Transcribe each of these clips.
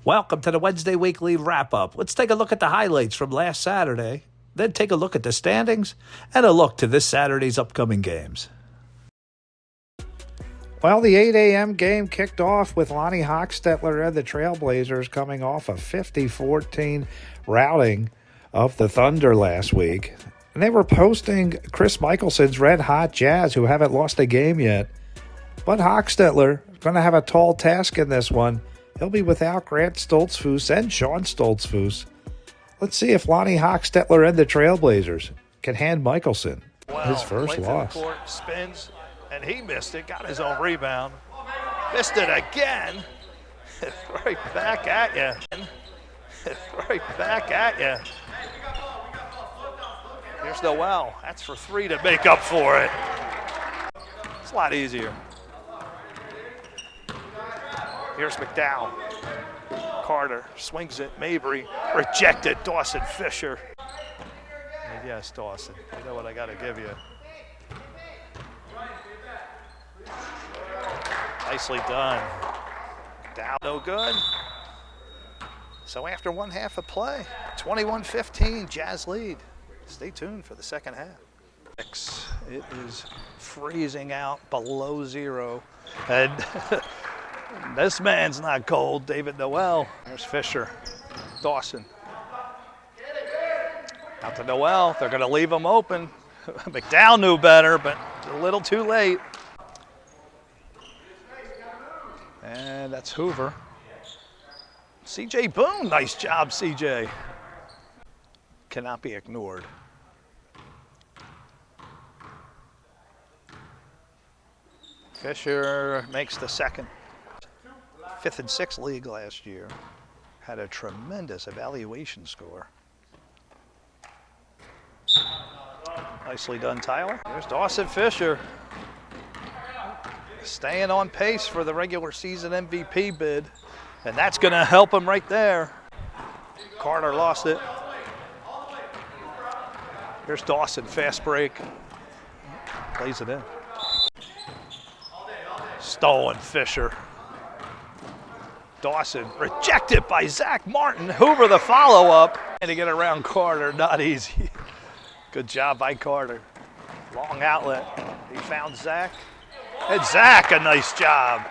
Welcome to the Wednesday Weekly Wrap-Up. Let's take a look at the highlights from last Saturday, then take a look at the standings, and a look to this Saturday's upcoming games. Well, the 8 a.m. game kicked off with Lonnie Hochstetler and the Trailblazers coming off a 50-14 routing of the Thunder last week. And they were posting Chris Michelson's Red Hot Jazz, who haven't lost a game yet. But Hochstetler is going to have a tall task in this one. He'll be without Grant Stoltzfus and Sean Stoltzfus. Let's see if Lonnie Hochstetler and the Trailblazers can hand Michelson his first loss. The court, spins, and he missed it, got his own rebound. Missed it again. Right back at you. Right back at you. Here's Noel. That's for three to make up for it. It's a lot easier. Here's McDowell. Carter swings it. Mabry rejected. Dawson Fisher. And yes, Dawson, you know what I got to give you. Nicely done. Down, no good. So after one half of play, 21-15, Jazz lead. Stay tuned for the second half. It is freezing out below zero. And this man's not cold, David Noel. There's Fisher, Dawson. Out to Noel, they're gonna leave him open. McDowell knew better, but a little too late. And that's Hoover. CJ Boone, nice job, CJ. Cannot be ignored. Fisher makes the second. 5th and 6th league last year. Had a tremendous evaluation score. Nicely done, Tyler. There's Dawson Fisher. Staying on pace for the regular season MVP bid. And that's going to help him right there. Carter lost it. Here's Dawson, fast break. Plays it in. Stolen Fisher. Dawson rejected by Zach Martin. Hoover the follow-up. And to get around Carter, not easy. Good job by Carter. Long outlet. He found Zach. And Zach, a nice job.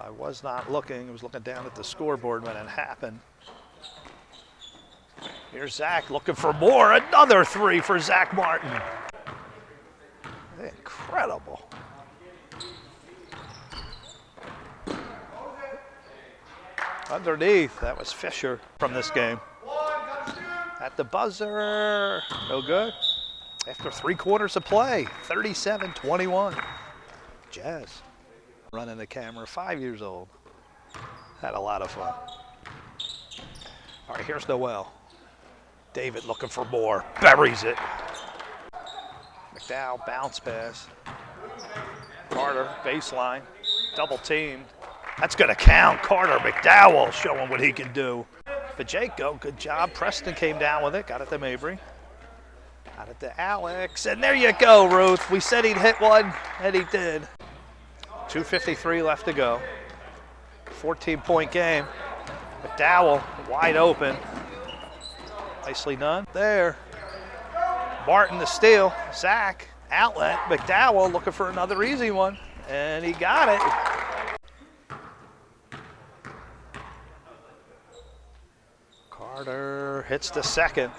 I was not looking. I was looking down at the scoreboard when it happened. Here's Zach looking for more. Another three for Zach Martin. Incredible. Underneath, that was Fisher from this game. At the buzzer, no good. After 3 quarters of play, 37-21. Jazz running the camera, 5 years old. Had a lot of fun. All right, here's Noel. David looking for more, buries it. McDowell, bounce pass. Carter, baseline, double teamed. That's gonna count. Carter, McDowell showing what he can do. Pacheco, good job. Preston came down with it, got it to Mabry. Got it to Alex, and there you go, Ruth. We said he'd hit one, and he did. 2:53 left to go. 14-point game. McDowell wide open. Nicely done. There. Martin the steal. Zach, outlet. McDowell looking for another easy one, and he got it. Carter hits the second.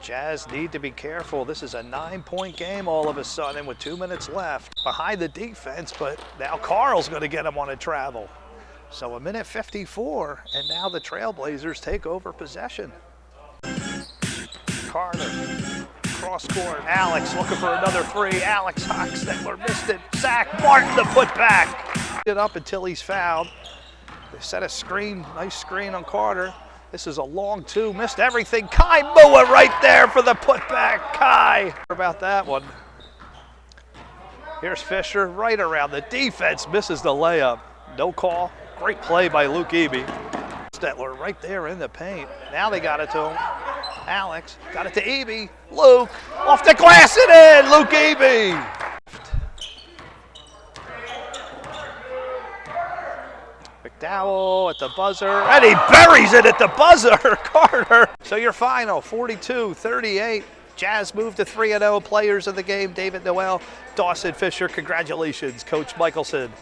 Jazz need to be careful. This is a 9-point game all of a sudden with 2 minutes left. Behind the defense, but now Carl's going to get him on a travel. So 1:54, and now the Trailblazers take over possession. Carter, cross court. Alex looking for another three. Alex Hochstetler missed it. Zach Martin the putback. It up until he's fouled. They set a screen, nice screen on Carter. This is a long two, missed everything. Kai Mua right there for the putback. Kai. About that one. Here's Fisher right around the defense, misses the layup. No call. Great play by Luke Eby. Stetler right there in the paint. Now they got it to him. Alex got it to Eby. Luke off the glass and in. Luke Eby. McDowell at the buzzer, and he buries it at the buzzer, Carter. So your final, 42-38. Jazz moved to 3-0. Players of the game, David Noel, Dawson Fisher. Congratulations, Coach Michelson.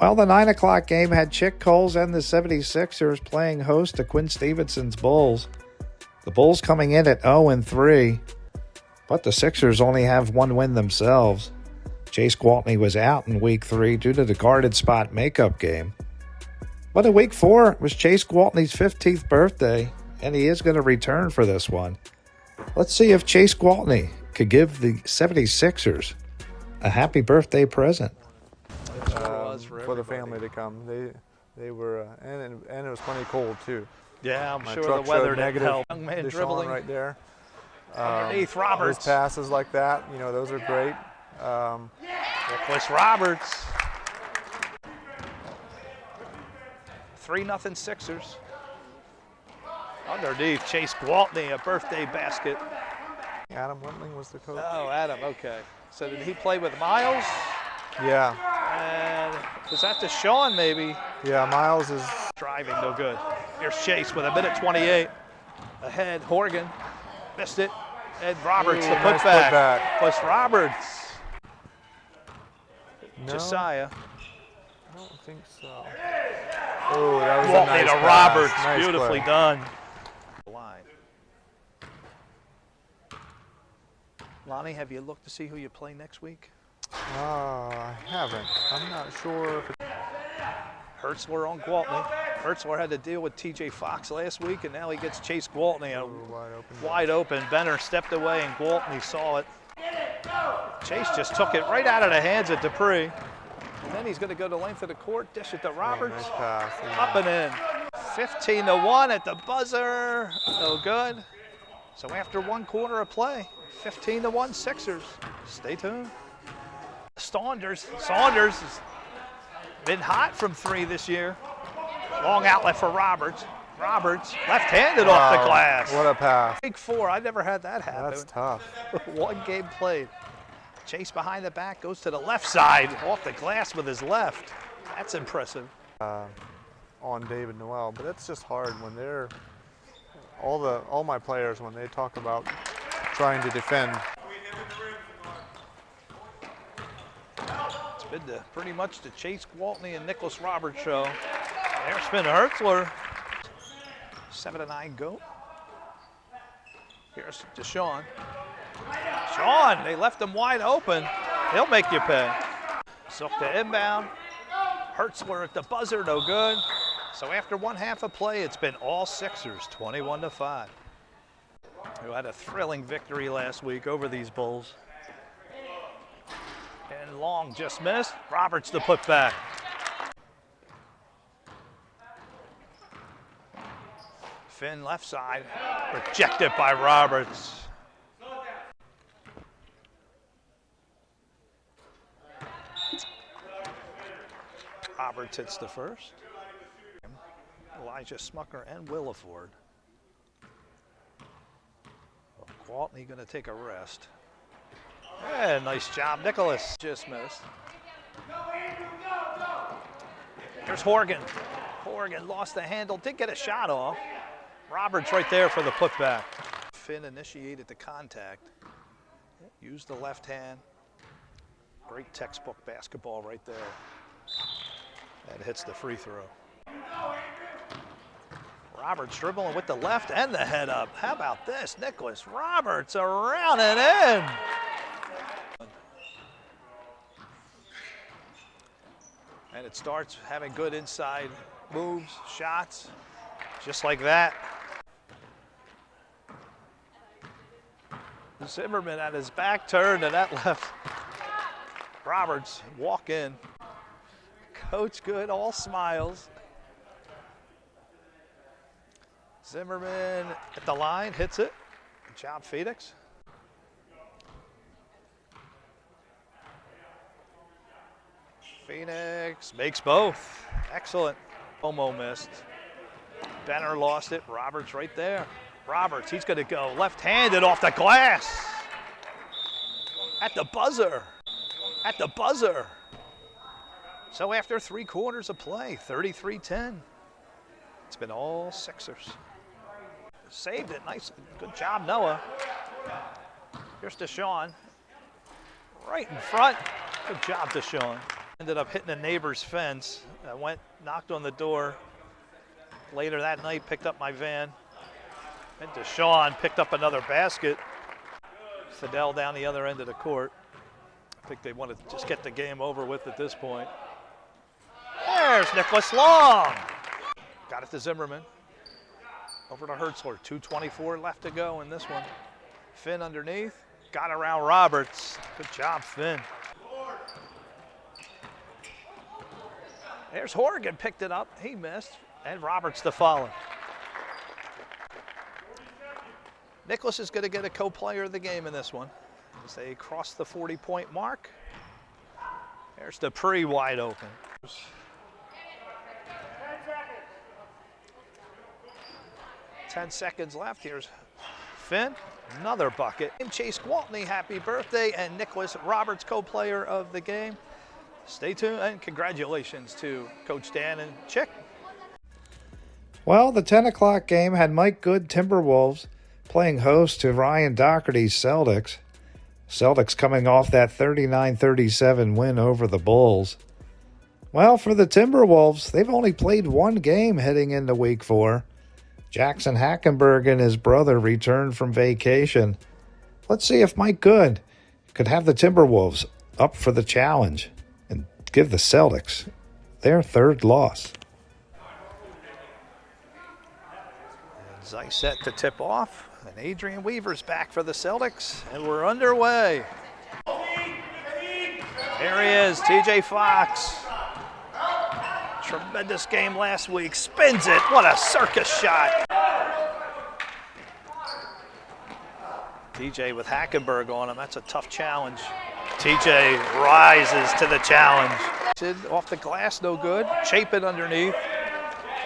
Well, the 9 o'clock game had Chick Coles and the 76ers playing host to Quinn Stevenson's Bulls. The Bulls coming in at 0-3, but the Sixers only have one win themselves. Chase Gwaltney was out in Week 3 due to the guarded spot makeup game. But in Week 4 was Chase Gwaltney's 15th birthday, and he is going to return for this one. Let's see if Chase Gwaltney could give the 76ers a happy birthday present. For the family to come. They were, and it was plenty cold too. Yeah, I'm My sure truck the weather showed didn't negative. help. Young man Deshaun dribbling right there. underneath Roberts. His passes like that, those are great. Nicholas Roberts. 3-0 Sixers. Underneath, Chase Gwaltney, a birthday basket. Adam Wentling was the coach. Oh, Adam, okay. So did he play with Miles? Yeah. And was that Deshaun maybe? Yeah, Miles is Driving, no good. Here's Chase with 1:28. Ahead, Horgan. Missed it. Ed Roberts, Ooh, the nice putback. putback. Plus Roberts. no. Josiah. I don't think so. Oh, that was a Gwaltney nice to pass. Roberts. Nice Beautifully play. done. Line. Lonnie, have you looked to see who you play next week? I haven't. I'm not sure if it's Hertzler on Gwaltney. Hertzler had to deal with TJ Fox last week, and now he gets Chase Gwaltney. wide open. Wide open. Benner stepped away, and Gwaltney saw it. Chase just took it right out of the hands of Dupree. And then he's going to go the length of the court, dish it to Roberts. Nice pass. Yeah. Up and in. 15-1 at the buzzer. No good. So after 1 quarter of play, 15-1 Sixers. Stay tuned. Saunders has been hot from 3 this year. Long outlet for Roberts. Roberts left-handed off the glass. What a pass. Week 4, I never had that happen. That's tough. 1 game played. Chase behind the back, goes to the left side, off the glass with his left. That's impressive. On David Noel, but it's just hard when they're all my players when they talk about trying to defend. It's been pretty much the Chase Gwaltney and Nicholas Roberts show. There's Finn Hertzler. 7-9 go. Here's Deshaun. Sean, they left him wide open. He'll make you pay. Sook to inbound. Hertzler at the buzzer, no good. So after 1/2 of play, it's been all Sixers, 21-5. Who had a thrilling victory last week over these Bulls. And Long just missed. Roberts the putback. Finn left side, rejected by Roberts. Roberts hits the first. Elijah Smucker and Williford. Gwaltney going to take a rest. Yeah, nice job, Nicholas. Just missed. Here's Horgan. Horgan lost the handle, did get a shot off. Roberts right there for the putback. Finn initiated the contact. Used the left hand. Great textbook basketball right there. And hits the free throw. Roberts dribbling with the left and the head up. How about this? Nicholas Roberts around and in. And it starts having good inside moves, shots, just like that. Zimmerman at his back turned to that left. Roberts walk in. Coach Good, all smiles. Zimmerman at the line, hits it. Good job, Phoenix. Phoenix makes both. Excellent. Omo missed. Benner lost it. Roberts right there. Roberts, he's going to go left-handed off the glass. At the buzzer. At the buzzer. So after 3 quarters of play, 33-10. It's been all Sixers. Saved it, nice, good job, Noah. Here's Deshaun, right in front. Good job, Deshaun. Ended up hitting a neighbor's fence. I knocked on the door. Later that night, picked up my van. And Deshaun picked up another basket. Fidel down the other end of the court. I think they want to just get the game over with at this point. There's Nicholas Long. Got it to Zimmerman. Over to Hertzler. 2:24 left to go in this one. Finn underneath. Got around Roberts. Good job, Finn. There's Horgan, picked it up. He missed. And Roberts to follow. Nicholas is going to get a co-player of the game in this one as they cross the 40-point mark. There's the Parry wide open. 10 seconds left. Here's Finn, another bucket. Chase Gwaltney, happy birthday, and Nicholas Roberts, co-player of the game. Stay tuned, and congratulations to Coach Dan and Chick. Well, the 10 o'clock game had Mike Good Timberwolves playing host to Ryan Doherty's Celtics. Celtics coming off that 39-37 win over the Bulls. Well, for the Timberwolves, they've only played 1 game heading into week 4. Jackson Hackenberg and his brother returned from vacation. Let's see if Mike Good could have the Timberwolves up for the challenge and give the Celtics their 3rd loss. Zeiss set to tip off, and Adrian Weaver's back for the Celtics, and we're underway. Here he is, TJ Fox. Tremendous game last week, spins it, what a circus shot. TJ with Hackenberg on him, that's a tough challenge. TJ rises to the challenge. Off the glass, no good, Chapin underneath.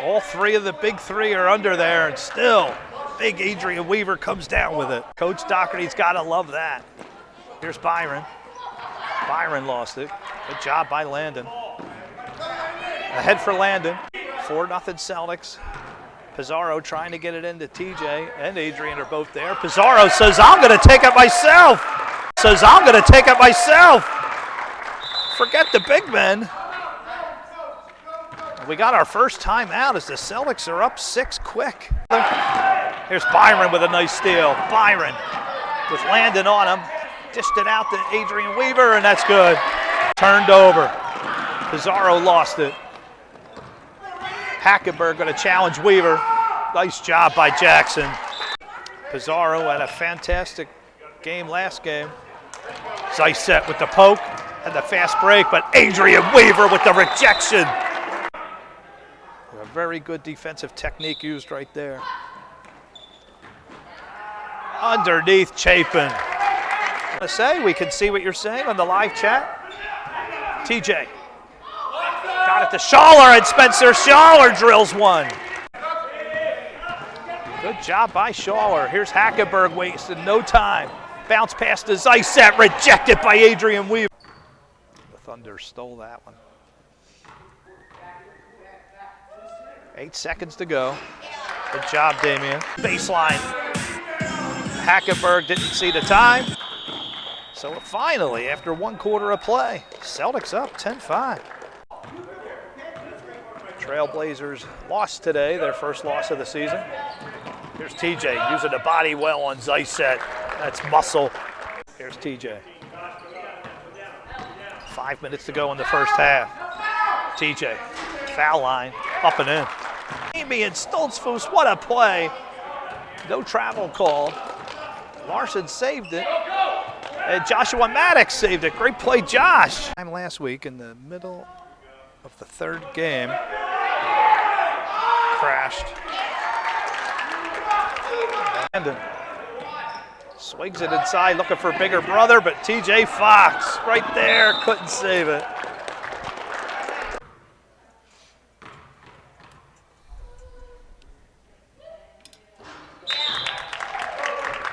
All 3 of the big 3 are under there, and still, big Adrian Weaver comes down with it. Coach Doherty's got to love that. Here's Byron. Byron lost it. Good job by Landon. Ahead for Landon. 4-0 Celtics. Pizarro trying to get it into TJ and Adrian are both there. Pizarro says, I'm going to take it myself. Forget the big men. We got our first timeout as the Celtics are up 6 quick. Here's Byron with a nice steal. Byron with Landon on him. Dished it out to Adrian Weaver, and that's good. Turned over. Pizarro lost it. Hackenberg going to challenge Weaver. Nice job by Jackson. Pizarro had a fantastic game last game. Zeiss set with the poke and the fast break, but Adrian Weaver with the rejection. A very good defensive technique used right there. Underneath Chapin. We can see what you're saying on the live chat. TJ. Got it to Schaller, and Spencer Schaller drills one. Good job by Schaller. Here's Hackenberg, wasted no time. Bounce pass to Zeiss, rejected by Adrian Weaver. The Thunder stole that one. 8 seconds to go. Good job, Damian. Baseline. Hackenberg didn't see the time. So finally, after 1 quarter of play, Celtics up 10-5. Trailblazers lost today, their first loss of the season. Here's TJ using the body well on Zeiss set. That's muscle. Here's TJ. 5 minutes to go in the first half. TJ, foul line, up and in. Damian Stoltzfus, what a play. No travel call. Larson saved it. And Joshua Maddox saved it. Great play, Josh. Last week in the middle of the 3rd game. Crashed. Landon swings it inside, looking for bigger brother, but TJ Fox right there, couldn't save it.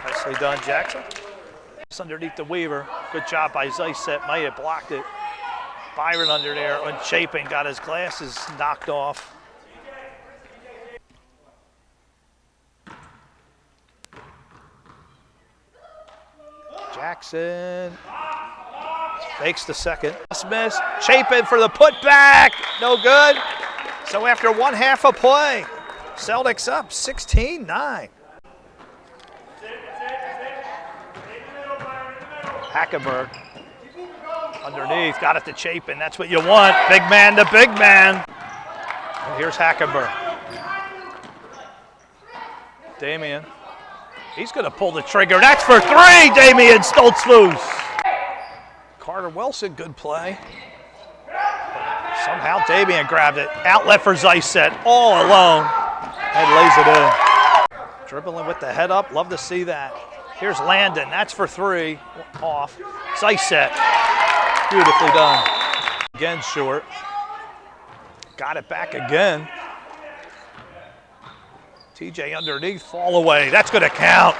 Nicely done, Jackson. It's underneath the Weaver. Good job by Zeiss, might have blocked it. Byron under there, and Chapin got his glasses knocked off. Jackson makes the second. Miss. Chapin for the putback. No good. So after 1/2 a play, Celtics up 16-9. Hackenberg underneath, got it to Chapin. That's what you want. Big man to big man. And here's Hackenberg. Damian. He's going to pull the trigger. That's for three, Damian Stoltzfus. Carter Wilson, good play. Somehow Damian grabbed it. Outlet for Zysett, all alone, and lays it in. Dribbling with the head up, love to see that. Here's Landon, that's for three, off. Zysett, beautifully done. Again short. Got it back again. TJ underneath, fall away. That's going to count.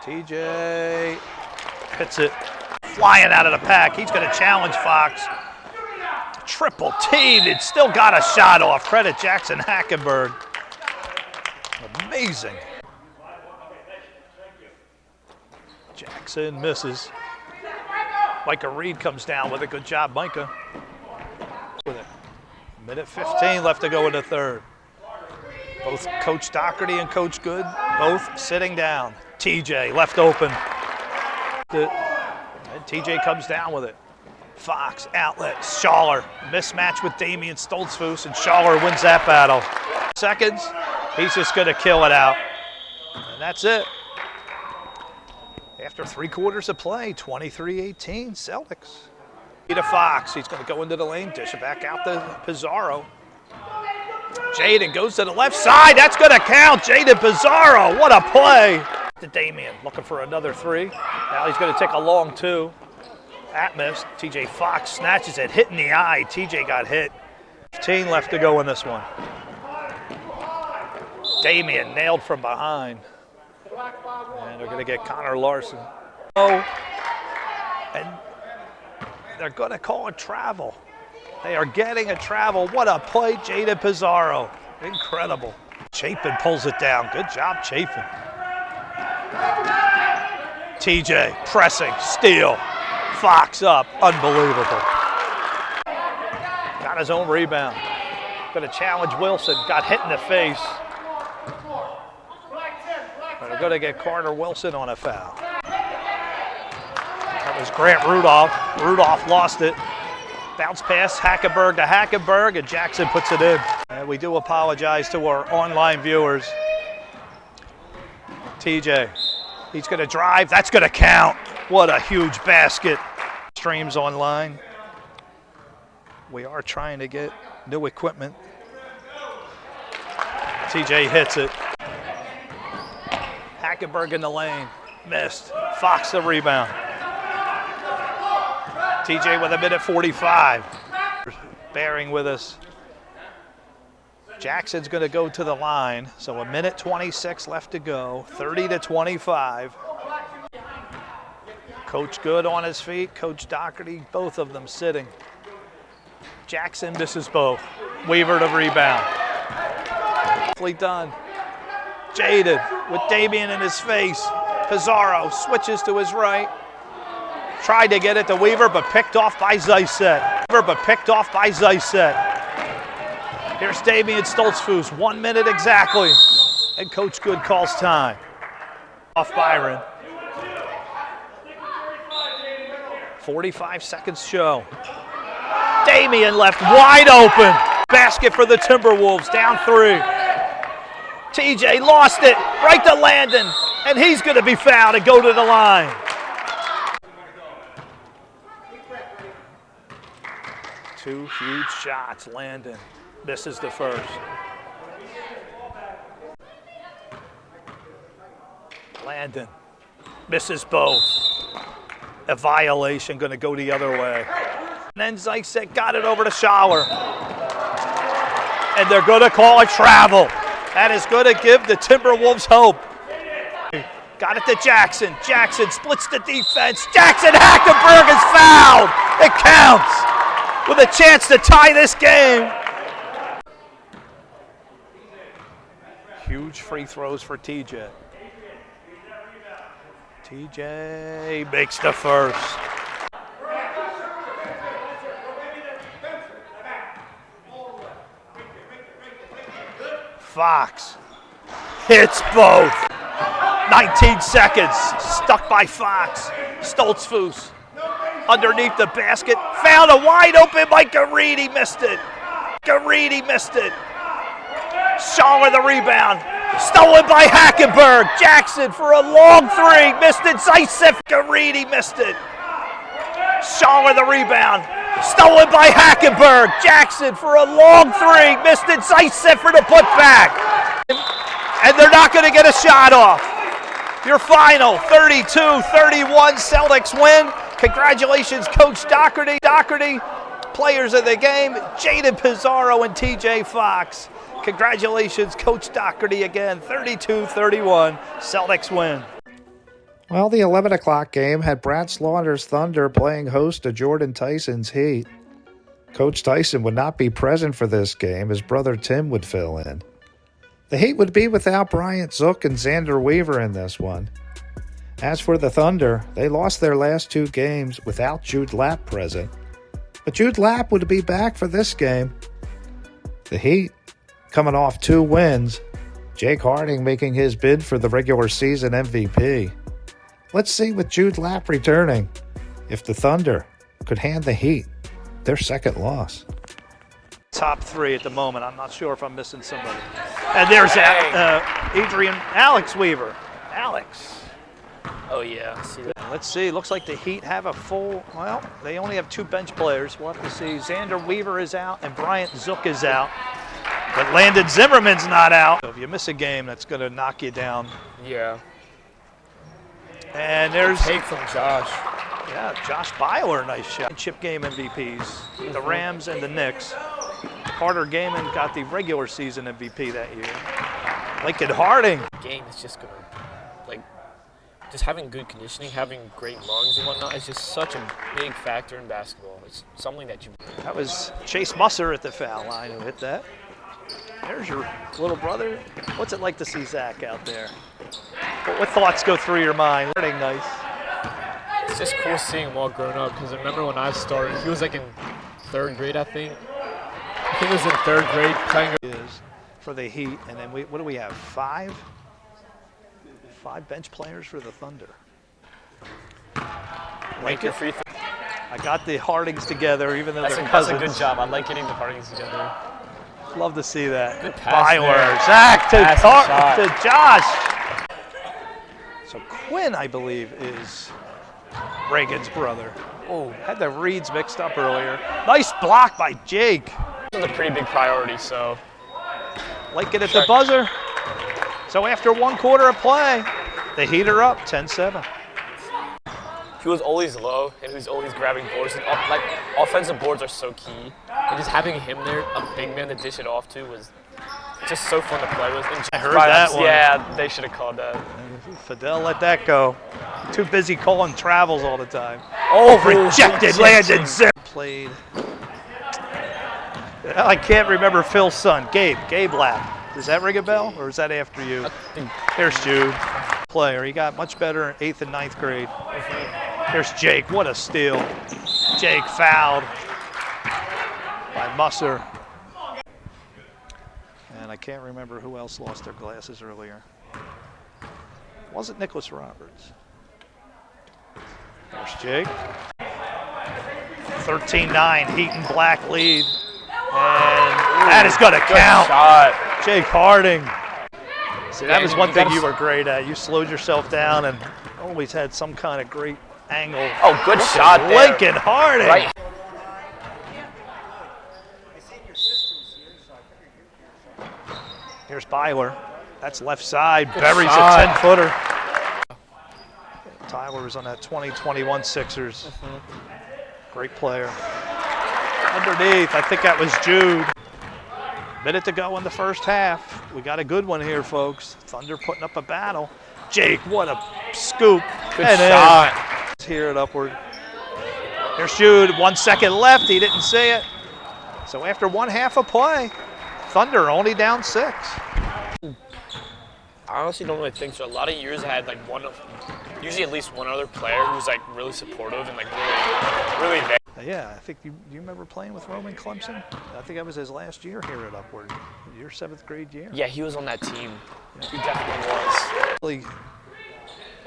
TJ hits it. Flying out of the pack. He's going to challenge Fox. Triple teamed. It still got a shot off. Credit Jackson Hackenberg. Amazing. Jackson misses. Micah Reed comes down with it. Good job, Micah. With it. Minute 15 left to go in the third. Both Coach Doherty and Coach Good, both sitting down. TJ left open. And TJ comes down with it. Fox, outlet, Schaller, mismatch with Damian Stoltzfus, and Schaller wins that battle. Seconds, he's just going to kill it out. And that's it. After 3/4 of play, 23-18, Celtics. To Fox, he's going to go into the lane, dish it back out to Pizarro. Jaden goes to the left side, that's going to count. Jaden Pizarro, what a play. To Damian, looking for another three. Now he's going to take a long two. At miss, TJ Fox snatches it, hit in the eye. TJ got hit. 15 left to go in this one. Damian nailed from behind. And they're going to get Connor Larson. Oh, and they're going to call a travel. They are getting a travel. What a play, Jaden Pizarro. Incredible. Chapin pulls it down. Good job, Chapin. TJ pressing, steal. Fox up, unbelievable. Got his own rebound. Going to challenge Wilson, got hit in the face. They're going to get Carter Wilson on a foul. That was Grant Rudolph. Rudolph lost it. Bounce pass, Hackenberg to Hackenberg, and Jackson puts it in. And we do apologize to our online viewers. TJ, he's going to drive. That's going to count. What a huge basket. Streams online. We are trying to get new equipment. TJ hits it. Hackenberg in the lane. Missed. Fox the rebound. TJ with a minute 45. Bearing with us. Jackson's going to go to the line. So a minute 26 left to go. 30-25. Coach Good on his feet. Coach Doherty, both of them sitting. Jackson misses both. Weaver to rebound. Nicely done. Jaden with Damian in his face. Pizarro switches to his right. Tried to get it to Weaver, but picked off by Zysett. Here's Damian Stoltzfus, 1 minute exactly. And Coach Good calls time. Off Byron. 45 seconds show. Damian left wide open. Basket for the Timberwolves, down 3. TJ lost it, right to Landon, and he's going to be fouled and go to the line. Two huge shots. Landon misses the first. Landon misses both. A violation, going to go the other way. And then Zysett got it over to Schaller. And they're going to call a travel. That is going to give the Timberwolves hope. Got it to Jackson. Jackson splits the defense. Jackson Hackenberg is fouled. It counts with a chance to tie this game. Huge free throws for TJ. TJ makes the first. Fox hits both. 19 seconds, stuck by Fox. Stoltzfus underneath the basket. Found a wide open by Garidi, missed it. Garidi missed it. Shaw with the rebound. Stolen by Hackenberg. Jackson for a long three. Missed it. Zysif. Garidi missed it. Shaw with the rebound. Stolen by Hackenberg. Jackson for a long three. Missed it. Zysif for the putback. And they're not going to get a shot off. Your final 32-31 Celtics win. Congratulations, Coach Doherty. Doherty, players of the game, Jaden Pizarro and TJ Fox. Congratulations, Coach Doherty again. 32-31 Celtics win. Well, the 11 o'clock game had Brad Slaughter's Thunder playing host to Jordan Tyson's Heat. Coach Tyson would not be present for this game. His brother Tim would fill in. The Heat would be without Bryant Zook and Xander Weaver in this one. As for the Thunder, they lost their last two games without Jude Lapp present. But Jude Lapp would be back for this game. The Heat, coming off 2 wins, Jake Harding making his bid for the regular season MVP. Let's see with Jude Lapp returning if the Thunder could hand the Heat their second loss. Top 3 at the moment. I'm not sure if I'm missing somebody. And there's Alex Weaver. Alex. Oh, yeah. See that. Let's see. Looks like the Heat have a full, well, they only have 2 bench players. We'll have to see. Xander Weaver is out and Bryant Zook is out. But Landon Zimmerman's not out. So if you miss a game, that's going to knock you down. Yeah. And there's take from Josh. Yeah, Josh Byler, nice shot. Chip game MVPs, the Rams and the Knicks. Carter Gaiman got the regular season MVP that year. Lincoln Harding. Game is just gonna, like, just having good conditioning, having great lungs and whatnot is just such a big factor in basketball. It's something that you. That was Chase Musser at the foul line who hit that. There's your little brother. What's it like to see Zach out there? What thoughts go through your mind? Learning nice. It's just cool seeing him all grown up because I remember when I started, he was like in 3rd grade, I think. I think he was in 3rd grade playing. Is for the Heat, and then what do we have? 5 bench players for the Thunder. Make your free throw. I got the Hardings together, even though they're That's cousins. a good job. I like getting the Hardings together. Love to see that. Good pass Byler, Zach to Josh. So Quinn, I believe, is Reagan's brother. Oh, Had the reads mixed up earlier. Nice block by Jake. this is a pretty big priority, so. Like it at the buzzer. So after 1 quarter of play, the Heat are up 10-7. He was always low, and he was always grabbing boards. And like, offensive boards are so key. And just having him there, a big man to dish it off to, was just so fun to play with. And I heard that one. Yeah, they should have called that. Fidel let that go. Too busy calling travels all the time. Oh, rejected. Landon Zip. Played. I can't remember Phil's son, Gabe Lapp. Does that ring a bell, or is that after you? There's Jude. Player. He got much better in 8th and 9th grade. There's Jake. What a steal. Jake fouled by Musser. And I can't remember who else lost their glasses earlier. Wasn't Nicholas Roberts. There's Jake. 13-9, Heat and Black lead. And that is going to count. Shot. Jake Harding. See, that was one thing you were great at. You slowed yourself down and always had some kind of great angle. Oh, good shot there. Lincoln Harding. Right. Here's Byler. That's left side. Good Buries shot. a 10-footer. Tyler was on that 2021 Sixers. Great player. Underneath, I think that was Jude. Minute to go in the first half. We got a good one here, folks. Thunder putting up a battle. Jake, what a scoop. Good shot. Here at Upward. There's Jude, 1 second left. He didn't see it. So after 1/2 of play, Thunder only down 6. I honestly don't really think so. A lot of years I had like usually at least one other player who's like really supportive and like really there. Yeah, I think you remember playing with Roman Clemson? I think that was his last year here at Upward, your 7th grade year. Yeah, he was on that team. He definitely was. Really,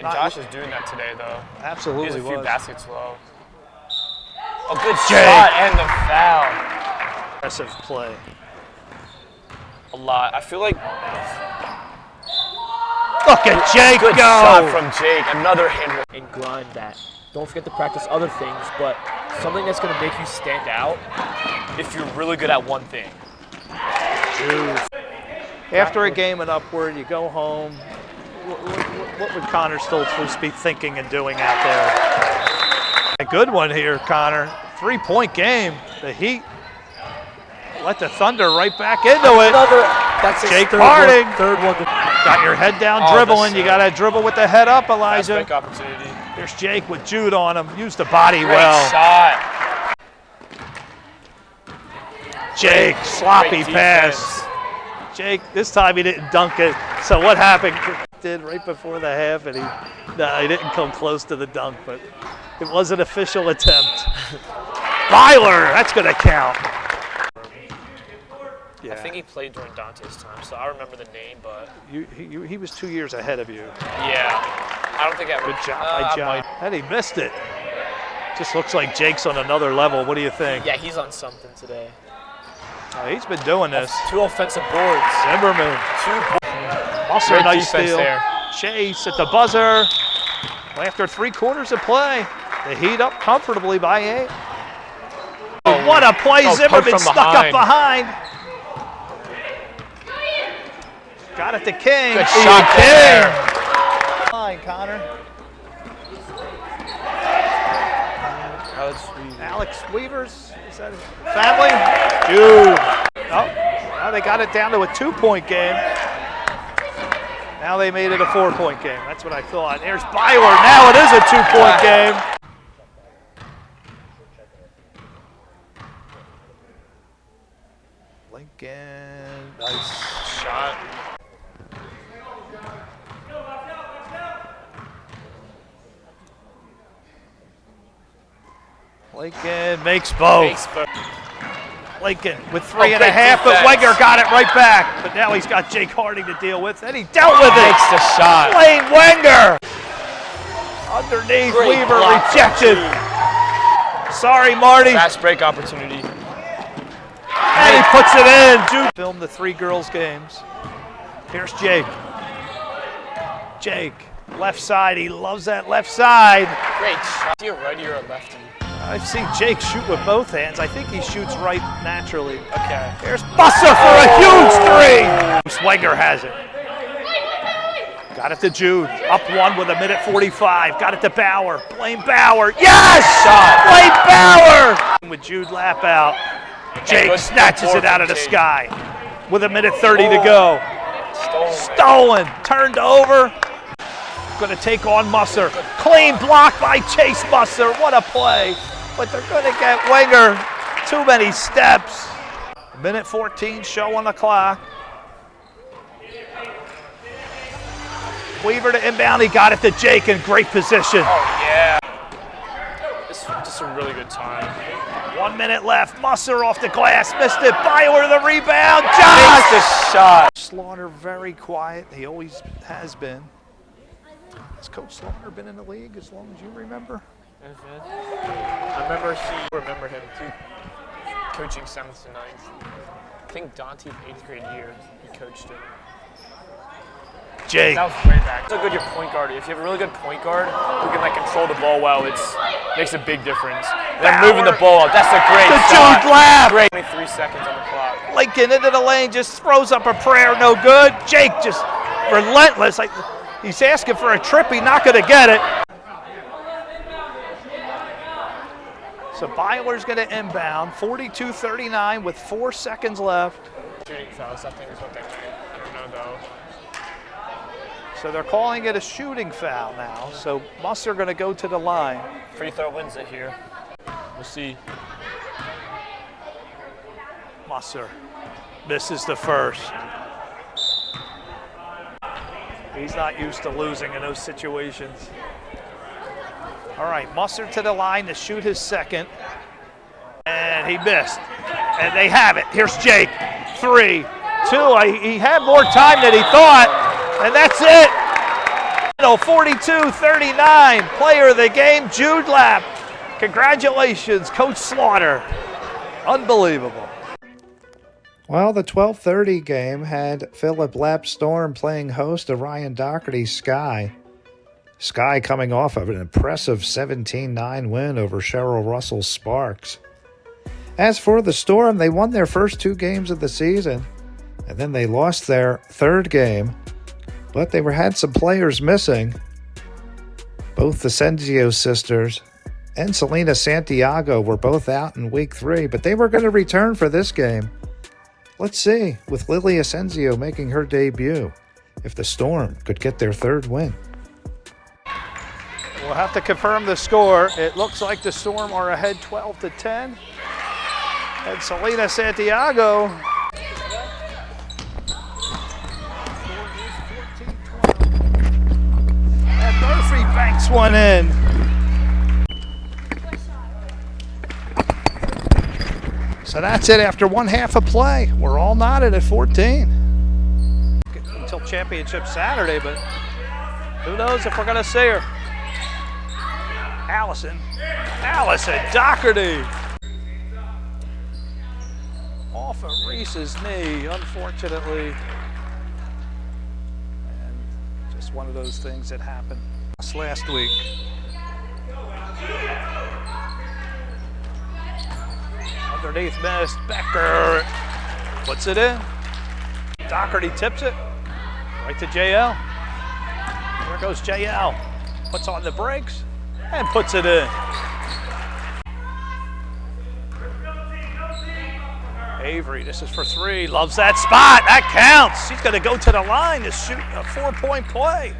And Josh is doing that today, though. absolutely He has a few was. baskets low. Oh, good shot and the foul. Impressive play. A lot. I feel like Look at Jake good go! shot from Jake. Another hand. And grind that. Don't forget to practice other things, but something that's going to make you stand out If you're really good at one thing. After a game at Upward, you go home. What would Connor Stoltzfus be thinking and doing out there? A good one here, Connor. 3-point game. The Heat let the Thunder right back into it. That's Jake third Harding. Third one. Got your head down Oh, dribbling. that's You got to dribble with the head up, Fast Elijah. break opportunity. There's Jake with Jude on him. Use the body Great well. shot. Jake, sloppy Great pass. defense. Jake, this time he didn't dunk it. So what happened? Did right before the half, and he didn't come close to the dunk, but it was an official attempt. Byler, that's going to count. Yeah, I think he played during Dante's time, so I remember the name, but he was 2 years ahead of you. yeah. I don't think I Good job I by John. might- And he missed it. Just looks like Jake's on another level. What do you think? Yeah, he's on something today. Oh, he's been doing this. 2 offensive boards. Zimmerman. 2 Also Great nice defense steal. there. Chase at the buzzer. After 3/4 of play, the Heat up comfortably by 8. Oh, What a play. poke Zimmerman from stuck up behind. behind. Got it to King. Good Ooh, shot King. there. Fine, Connor. Alex Weavers, is that his family? Jude. Oh, now they got it down to a 2-point game. Now they made it a 4-point game. That's what I thought. There's Byler. Now it is a 2-point game. Lincoln, nice Shot. Lincoln makes both. Thanks, but Lincoln with 3.5, great but defense. Wenger got it right back. But now he's got Jake Harding to deal with, and he dealt with it. makes the shot. Lane Wenger. Underneath, Great Weaver block from rejected. Jude. Sorry, Marty. Fast break opportunity. And he puts it in. Jude filmed the 3 girls games. Here's Jake. Jake, left side. He loves that left side. Great shot. Is he a righty or a lefty? I've seen Jake shoot with both hands. I think he shoots right naturally. Okay. There's Bussa for a huge 3. Wenger has it. Got it to Jude. Up 1 with 1:45. Got it to Bauer. Blaine Bauer. Yes! Shot. Blaine Bauer! With Jude lap out. Jake good snatches board it out from of the Jake. sky. With 1:30 to go. Stolen. Stolen. Turned over. Going to take on Musser. Clean block by Chase Musser. What a play. But they're going to get Wenger. Too many steps. 1:14 show on the clock. Weaver to inbound. He got it to Jake in great position. Oh, yeah. This is just a really good time. 1 minute left. Musser off the glass. Missed it. Byler the rebound. Makes Josh! the shot. Slaughter very quiet. He always has been. Has Coach Slaughter been in the league as long as you remember? I remember him too, coaching 7th to 9th. I think Dante's 8th grade year, he coached him. Jake. That was way back. So good, your point guard. If you have a really good point guard who can like control the ball well, it makes a big difference. And then moving the ball out, that's a great The shot. Jude lap. Great. 23 seconds on the clock. Lincoln into the lane, just throws up a prayer, no good. Jake just relentless. Like he's asking for a trip, he's not going to get it. So Byler's going to inbound, 42-39 with 4 seconds left. Shooting fouls, I think is what they meant. I don't know though. So they're calling it a shooting foul now. So Musser going to go to the line. Free throw wins it here. We'll see. Musser misses the first. He's not used to losing in those situations. All right, Musser to the line to shoot his second. And he missed. And they have it. Here's Jake. 3, 2. He had more time than he thought. And that's it. 42-39. Player of the game, Jude Lapp. Congratulations, Coach Slaughter. Unbelievable. Well, the 12:30 game had Philip Lapp Storm playing host to Ryan Doherty's Sky. Sky coming off of an impressive 17-9 win over Cheryl Russell's Sparks. As for the Storm, they won their first 2 games of the season, and then they lost their third game, but they had some players missing. Both the Senzio sisters and Selena Santiago were both out in week 3, but they were going to return for this game. Let's see, with Lily Asensio making her debut, if the Storm could get their 3rd win. We'll have to confirm the score. It looks like the Storm are ahead 12-10. And Selena Santiago. And Murphy banks one in. So that's it after 1 half of play. We're all knotted at 14. Until championship Saturday, but who knows if we're going to see her. Allison Doherty. Off of Reese's knee, unfortunately. And just one of those things that happened last week. Underneath missed. Becker puts it in. Doherty tips it right to JL. There goes JL. Puts on the brakes and puts it in. Avery, this is for 3. Loves that spot. That counts. She's going to go to the line to shoot a 4-point play.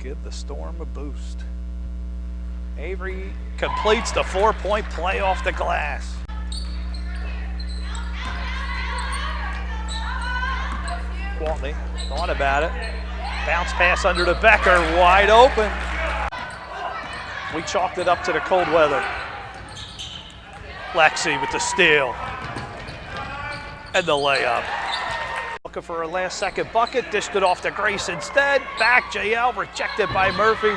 Give the Storm a boost. Avery completes the 4-point play off the glass. Gwaltney thought about it. Bounce pass under to Becker, wide open. We chalked it up to the cold weather. Lexi with the steal. And the layup. Looking for a last-second bucket, dished it off to Grace instead. Back, JL, rejected by Murphy.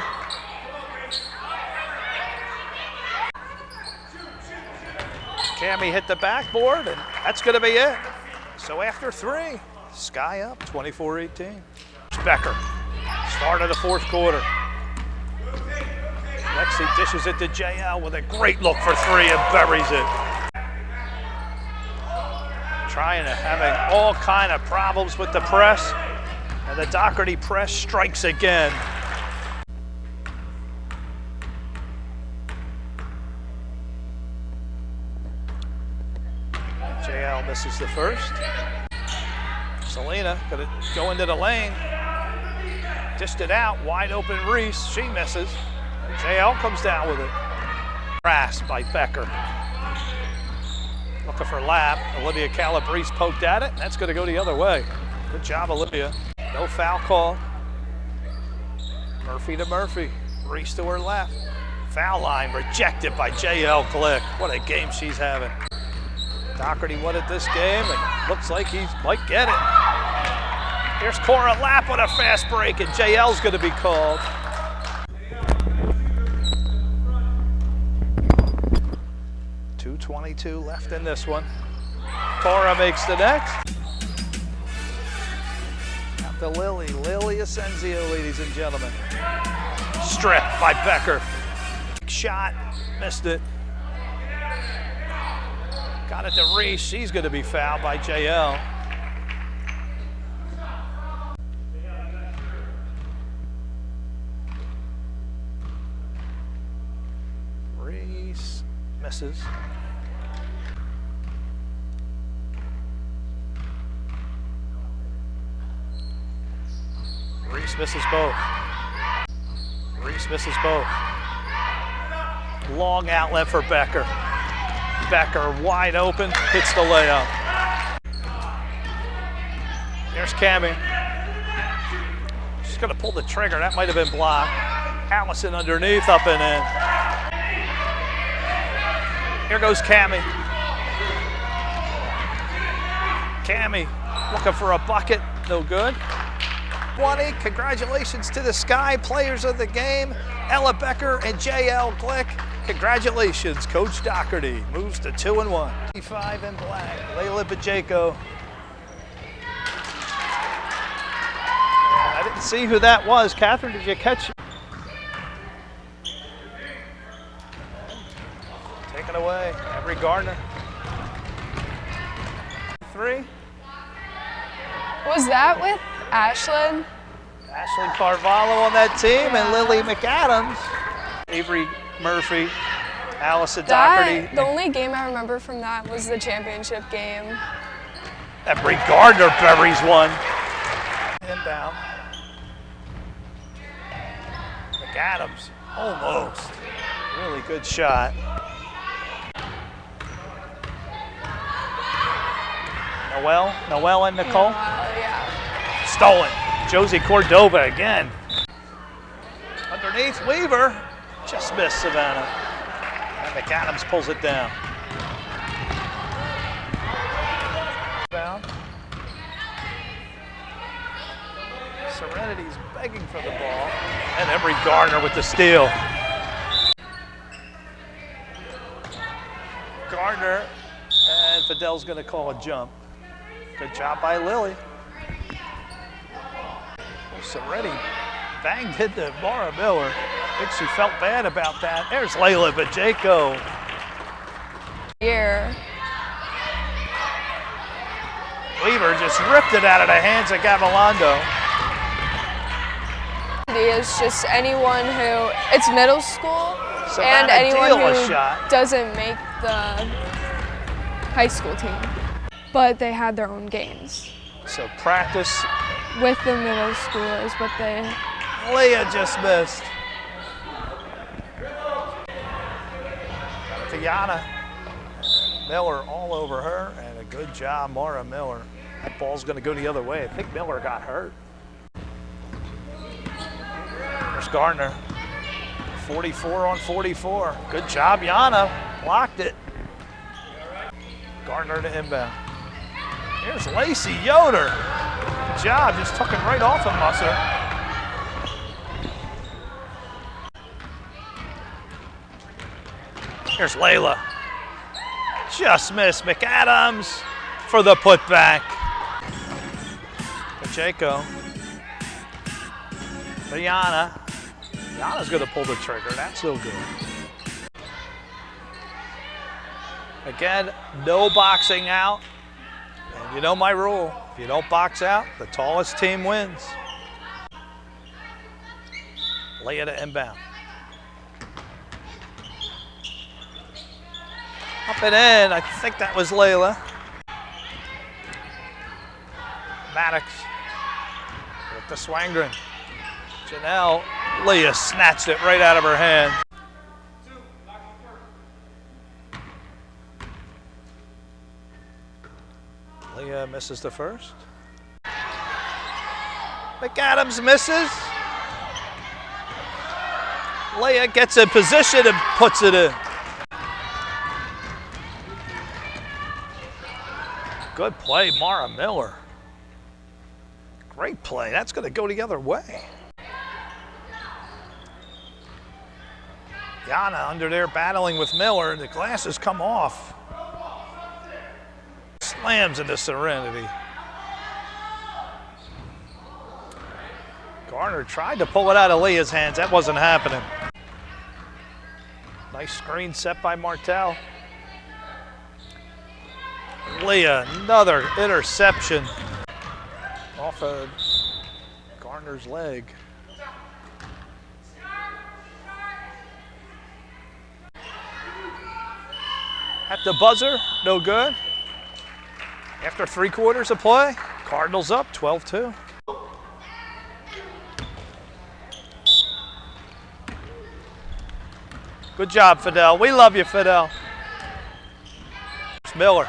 Cammie hit the backboard, and that's going to be it. So after 3, Sky up 24-18. Becker, start of the 4th quarter. Lexi dishes it to JL with a great look for 3 and buries it. Trying to having all kind of problems with the press, and the Doherty press strikes again. JL misses the first. Selena gonna go into the lane. Dished it out, wide open Reese, she misses. And JL comes down with it. Grass by Becker. Looking for Lapp. Olivia Calabrese poked at it, and that's gonna go the other way. Good job, Olivia. No foul call. Murphy to Murphy. Reese to her left. Foul line rejected by JL Glick. What a game she's having. Doherty won it this game, and looks like he might get it. Here's Cora Lapp on a fast break, and JL's going to be called. .222 left in this one. Cora makes the next. Out to Lily Asensio, ladies and gentlemen. Stripped by Becker. Shot, missed it. Got it to Reese. She's going to be fouled by JL. Reese misses. Reese misses both. Reese misses both. Long outlet for Becker. Becker wide open, hits the layup. Here's Cammie. She's gonna pull the trigger, that might have been blocked. Allison underneath, up and in. Here goes Cammie. Cammie looking for a bucket, no good. 20, congratulations to the Sky Players of the Game, Ella Becker and JL Glick. Congratulations, Coach Doherty moves to 2-1. 55 in black, Layla Bajeko. I didn't see who that was. Catherine, did you catch it? Taken away, Avery Gardner. 3. Was that with Ashlyn? Ashley Carvalho on that team and Lily McAdams. Avery Murphy, Allison Doherty. The only game I remember from that was the championship game. Avery Gardner buries one. Inbound. McAdams, almost. Really good shot. Noelle and Nicole. Yeah. Stolen. Josie Cordova again. Underneath Weaver. Just missed Savannah. And McAdams pulls it down. Down. Serenity's begging for the ball. And Avery Gardner with the steal. Gardner. And Fidel's going to call a jump. Good job by Lily. Seretti banged into Mara Miller. I think she felt bad about that. There's Layla Bajeko. Here. Weaver just ripped it out of the hands of Gavilondo. It's just anyone who, it's middle school, Savannah and anyone Deal a who shot. doesn't make the high school team, but they had their own games So practice. with the middle schoolers, but they. Leah just missed. Fiona Miller all over her, and a good job, Mara Miller. That ball's going to go the other way. I think Miller got hurt. There's Gardner. 44 on 44. Good job, Yana. Blocked it. Gardner to inbound. Here's Lacey Yoder. Good job, just took it right off of Musser. Here's Layla. Just missed McAdams for the putback. Pacheco. Yana. Yana's going to pull the trigger. That's so good. Again, no boxing out. And you know my rule. If you don't box out, the tallest team wins. Lay it at inbound. Up and in. I think that was Layla. Maddox with the Swangren. Janelle. Leah snatched it right out of her hand. Leah misses the first. McAdams misses. Leah gets in position and puts it in. Good play, Mara Miller. Great play. That's going to go the other way. Yana under there battling with Miller. The glasses come off. Slams into Serenity. Garner tried to pull it out of Leah's hands. That wasn't happening. Nice screen set by Martell. Leah, another interception off of Garner's leg. At the buzzer, no good. After 3 quarters of play, Cardinals up 12-2. Good job, Fidel. We love you, Fidel. It's Miller.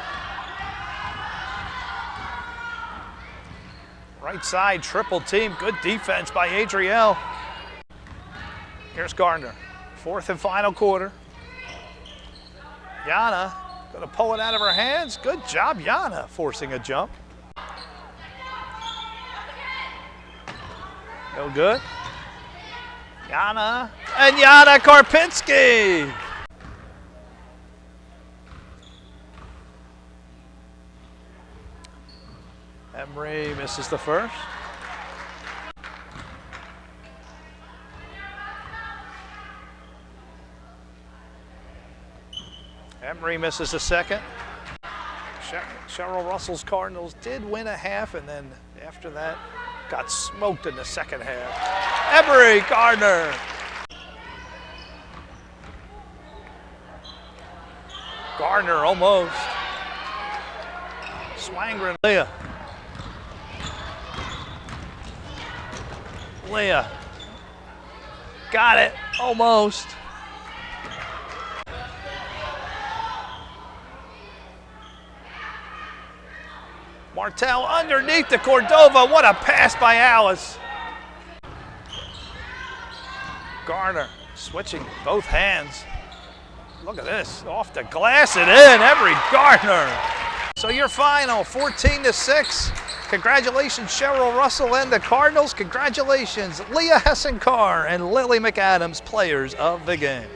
Right side, triple team. Good defense by Adriel. Here's Gardner. Fourth and final quarter. Yana going to pull it out of her hands. Good job, Yana, forcing a jump. No good. Yana and Yana Karpinski. Emery misses the first. Emery misses the second. Cheryl Russell's Cardinals did win a half, and then after that got smoked in the second half. Emery, Gardner. Gardner almost. Swangren, Leah. Leah. Got it, almost. Martel underneath to Cordova. What a pass by Alice. Garner switching both hands. Look at this, off the glass and in, Emery Gardner. So your final, 14-6. Congratulations, Cheryl Russell and the Cardinals. Congratulations, Leah Hessen-Carr and Lily McAdams, players of the game.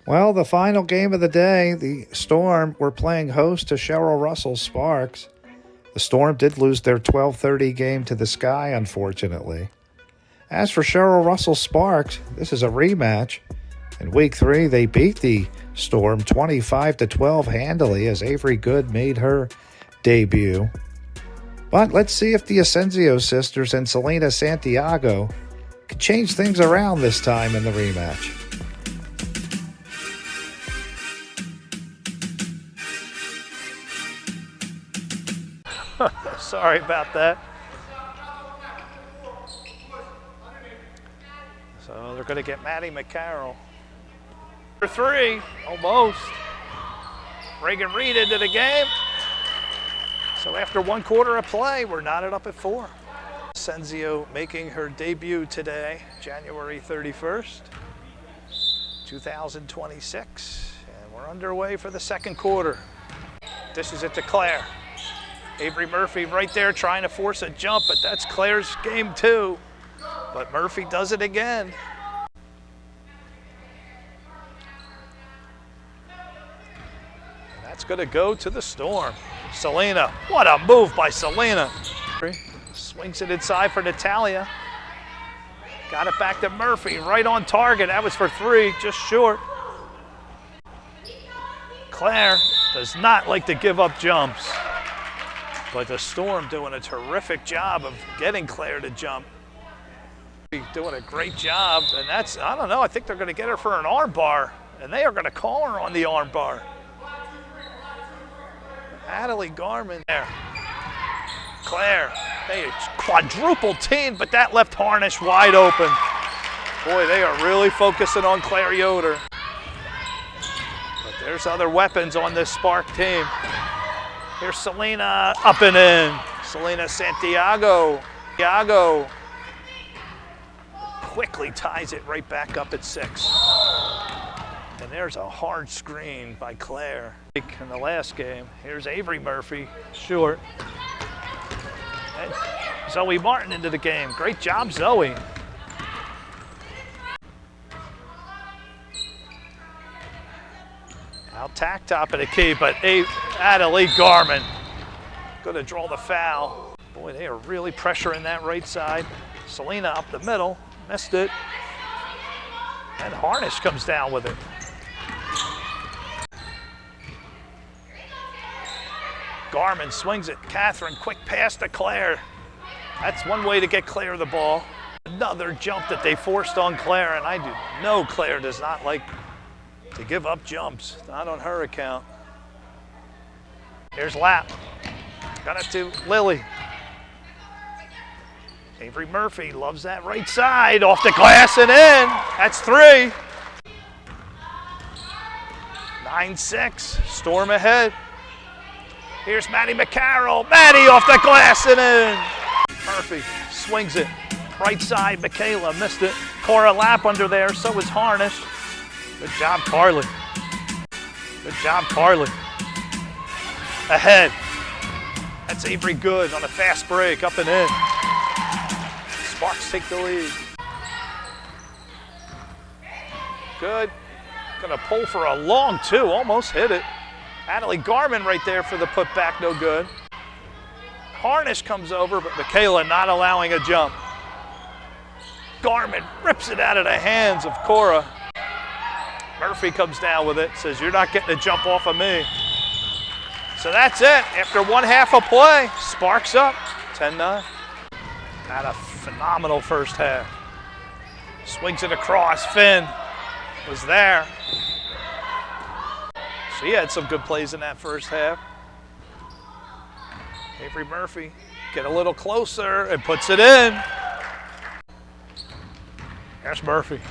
Well, the final game of the day, the Storm were playing host to Cheryl Russell Sparks. The Storm did lose their 12:30 game to the Sky, unfortunately. As for Cheryl Russell Sparks, this is a rematch. In Week 3, they beat the Storm 25-12 handily as Avery Good made her debut. But let's see if the Ascensio sisters and Selena Santiago can change things around this time in the rematch. Sorry about that. So they're going to get Maddie McCarroll. For three, almost. Reagan Reed into the game. So after 1 quarter of play, we're knotted up at 4. Ascensio making her debut today, January 31st, 2026. And we're underway for the second quarter. Dishes it to Claire. Avery Murphy right there trying to force a jump, but that's Claire's game too. But Murphy does it again. And that's going to go to the Storm. Selena, what a move by Selena. Swings it inside for Natalia. Got it back to Murphy, right on target. That was for 3, just short. Claire does not like to give up jumps. But the Storm doing a terrific job of getting Claire to jump. Doing a great job, and that's, I don't know, I think they're going to get her for an arm bar, and they are going to call her on the arm bar. Natalie Garman there. Claire, they quadruple team, but that left Harnish wide open. Boy, they are really focusing on Claire Yoder. But there's other weapons on this Spark team. Here's Selena, up and in. Selena Santiago. Quickly ties it right back up at 6. And there's a hard screen by Claire. In the last game, here's Avery Murphy, short. And Zoe Martin into the game. Great job, Zoe. Out tack top of the key, but Adelie Garman going to draw the foul. Boy, they are really pressuring that right side. Selena up the middle, missed it. And Harnish comes down with it. Garman swings it. Catherine, quick pass to Claire. That's one way to get Claire the ball. Another jump that they forced on Claire, and I do know Claire does not like to give up jumps, not on her account. Here's Lapp. Got it to Lily. Avery Murphy loves that right side, off the glass and in. That's 3. 9-6. Storm ahead. Here's Maddie McCarroll. Maddie off the glass and in. Murphy swings it. Right side, Michaela missed it. Cora Lapp under there, so is Harnish. Good job, Carly. Good job, Carly. Ahead. That's Avery Good on a fast break, up and in. Sparks take the lead. Good. Gonna pull for a long two, almost hit it. Natalie Garman right there for the putback, no good. Harnish comes over, but Michaela not allowing a jump. Garman rips it out of the hands of Cora. Murphy comes down with it, says, you're not getting a jump off of me. So that's it. After 1/2 of play, Sparks up, 10-9. Had a phenomenal first half. Swings it across, Finn was there. She had some good plays in that first half. Avery Murphy get a little closer and puts it in. There's Murphy.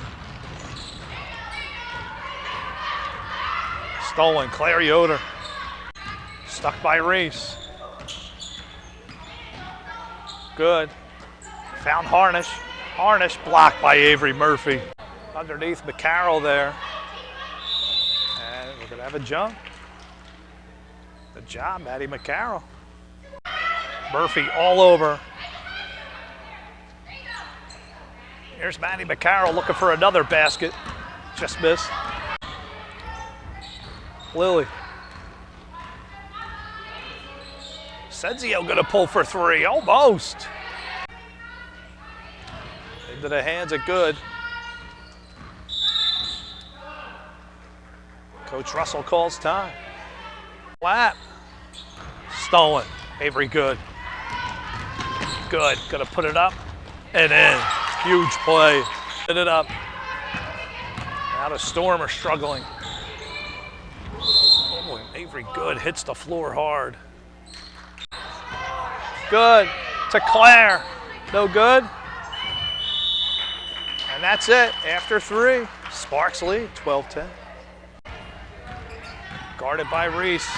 Stolen, Claire Yoder. Stuck by Reese. Good. Found Harnish. Harnish blocked by Avery Murphy. Underneath McCarroll there. And we're going to have a jump. Good job, Maddie McCarroll. Murphy all over. Here's Maddie McCarroll looking for another basket. Just missed. Lily. Senzio gonna pull for three, almost. Into the hands of Good. Coach Russell calls time. Flat. Stolen. Avery Good. Good, gonna put it up and in. Huge play. Put it up. Now the Storm are struggling. Oh boy, Avery Good hits the floor hard. Good to Claire. No good. And that's it. After three, Sparks lead, 12-10. Guarded by Reese.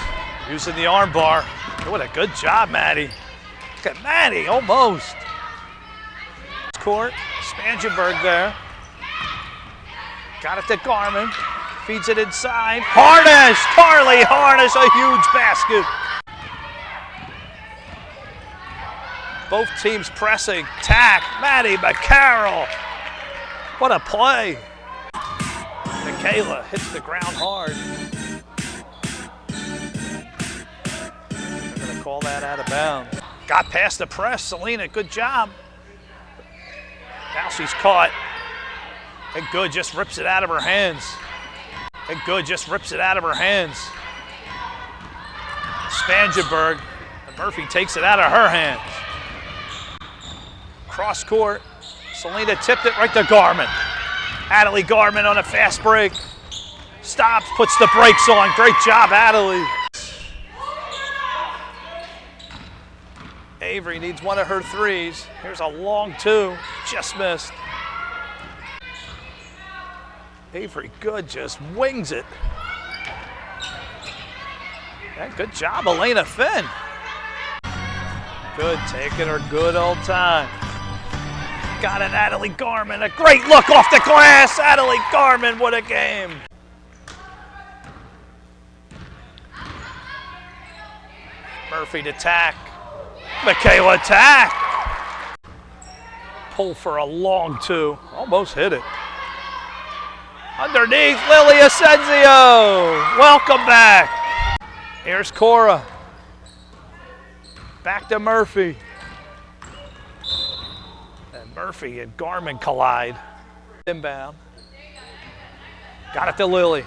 Using the arm bar. What a good job, Maddie. Look at Maddie, almost. Court, Spangenberg there. Got it to Garman. Feeds it inside. Harnish! Carly Harnish, a huge basket. Both teams pressing. Tack, Maddie McCarroll. What a play. Michaela hits the ground hard. They're going to call that out of bounds. Got past the press. Selena, good job. Now she's caught. And Good just rips it out of her hands. And Good just rips it out of her hands. Spangenberg. And Murphy takes it out of her hands. Cross court. Selena tipped it right to Garman. Adelie Garman on a fast break. Stops, puts the brakes on. Great job, Adelie. Avery needs one of her threes. Here's a long two. Just missed. Avery Good just wings it. Yeah, good job, Elena Finn. Good taking her good old time. Got it, Adelie Garman. A great look off the glass. Adelie Garman, what a game. Murphy to Tack. Michaela Tack. Pull for a long two. Almost hit it. Underneath, Lily Asensio. Welcome back. Here's Cora. Back to Murphy. And Murphy and Garman collide. Inbound. Got it to Lily.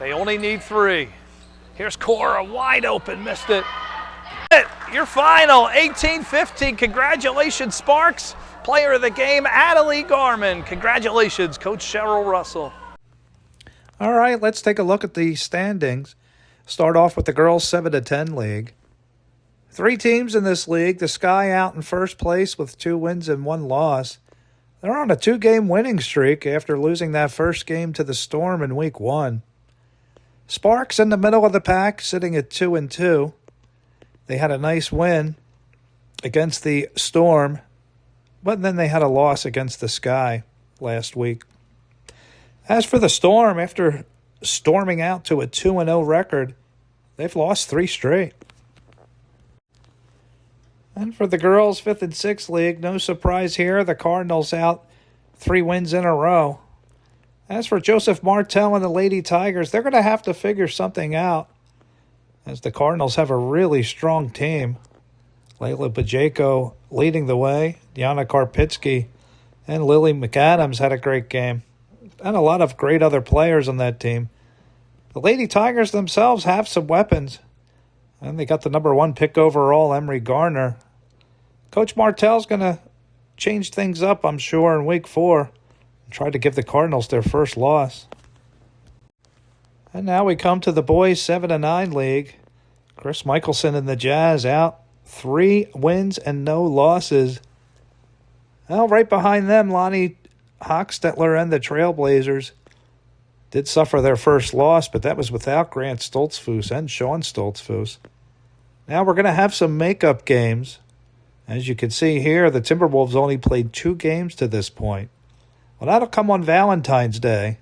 They only need three. Here's Cora, wide open, missed it. Your final, 18-15. Congratulations, Sparks. Player of the game, Adelie Garman. Congratulations, Coach Cheryl Russell. All right, let's take a look at the standings. Start off with the girls 7-10 league. 3 teams in this league. The Sky out in first place with 2 wins and 1 loss. They're on a 2-game winning streak after losing that first game to the Storm in week 1. Sparks in the middle of the pack, sitting at 2-2. They had a nice win against the Storm, but then they had a loss against the Sky last week. As for the Storm, after storming out to a 2-0 record, they've lost 3 straight. And for the girls' 5th and 6th league, no surprise here. The Cardinals out 3 wins in a row. As for Joseph Martell and the Lady Tigers, they're going to have to figure something out, as the Cardinals have a really strong team. Layla Bajeko leading the way. Diana Karpitsky and Lily McAdams had a great game. And a lot of great other players on that team. The Lady Tigers themselves have some weapons. And they got the number 1 pick overall, Emery Garner. Coach Martell's going to change things up, I'm sure, in week 4. And try to give the Cardinals their first loss. And now we come to the boys' 7-9 league. Chris Michelson and the Jazz out 3 wins and no losses. Well, right behind them, Lonnie Hochstetler and the Trailblazers did suffer their first loss, but that was without Grant Stoltzfus and Sean Stoltzfus. Now we're going to have some makeup games. As you can see here, the Timberwolves only played 2 games to this point. Well, that'll come on Valentine's Day,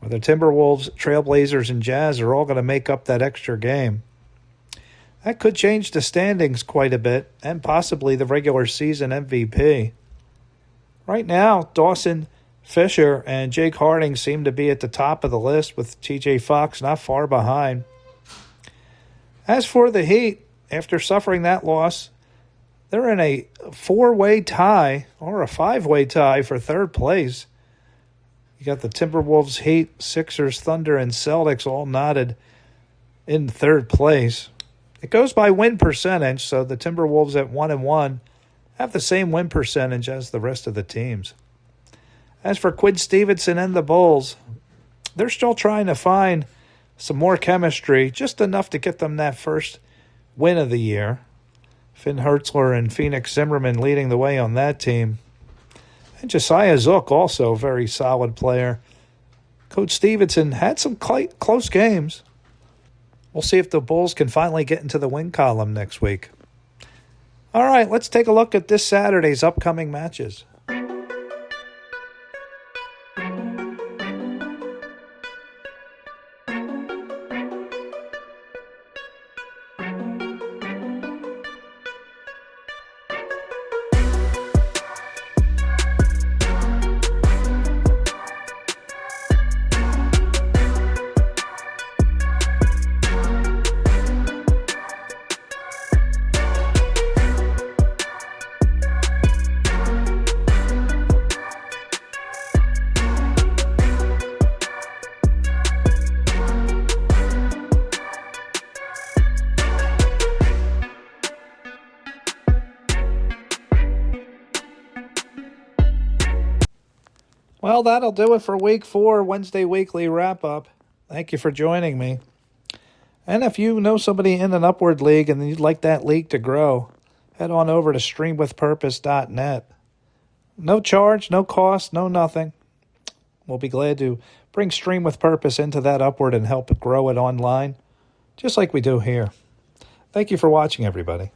where the Timberwolves, Trailblazers, and Jazz are all going to make up that extra game. That could change the standings quite a bit, and possibly the regular season MVP. Right now, Dawson Fisher and Jake Harding seem to be at the top of the list, with TJ Fox not far behind. As for the Heat, after suffering that loss, they're in a 4-way tie, or a 5-way tie for 3rd place. You got the Timberwolves, Heat, Sixers, Thunder, and Celtics all knotted in 3rd place. It goes by win percentage, so the Timberwolves at 1-1 have the same win percentage as the rest of the teams. As for Quinn Stevenson and the Bulls, they're still trying to find some more chemistry, just enough to get them that first win of the year. Finn Hertzler and Phoenix Zimmerman leading the way on that team. And Josiah Zook, also a very solid player. Coach Stevenson had some close games. We'll see if the Bulls can finally get into the win column next week. All right, let's take a look at this Saturday's upcoming matches. Well, that'll do it for Week 4 Wednesday Weekly Wrap-Up. Thank you for joining me. And if you know somebody in an Upward League and you'd like that league to grow, head on over to streamwithpurpose.net. No charge, no cost, no nothing. We'll be glad to bring Stream with Purpose into that Upward and help it grow it online, just like we do here. Thank you for watching, everybody.